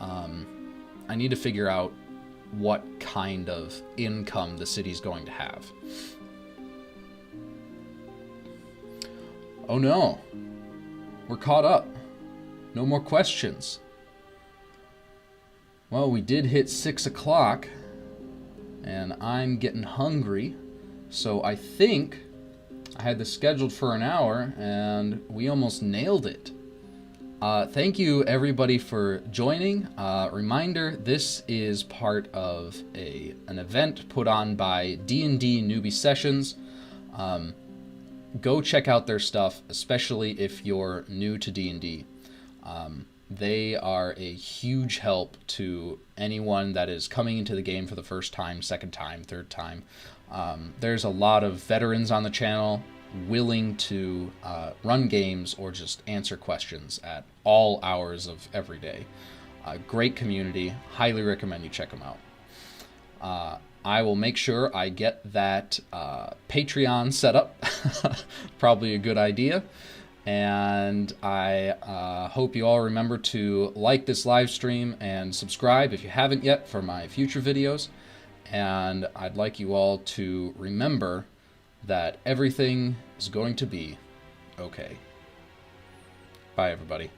I need to figure out what kind of income the city's going to have. Oh no, we're caught up. No more questions. Well, we did hit 6 o'clock. And I'm getting hungry, so I think I had this scheduled for an hour, and we almost nailed it. Thank you, everybody, for joining. Reminder, this is part of an event put on by D&D Newbie Sessions. Go check out their stuff, especially if you're new to D&D. They are a huge help to anyone that is coming into the game for the first time, second time, third time. There's a lot of veterans on the channel willing to run games or just answer questions at all hours of every day. Great community. Highly recommend you check them out. I will make sure I get that Patreon set up. Probably a good idea. And I hope you all remember to like this live stream and subscribe if you haven't yet for my future videos. And I'd like you all to remember that everything is going to be okay. Bye, everybody.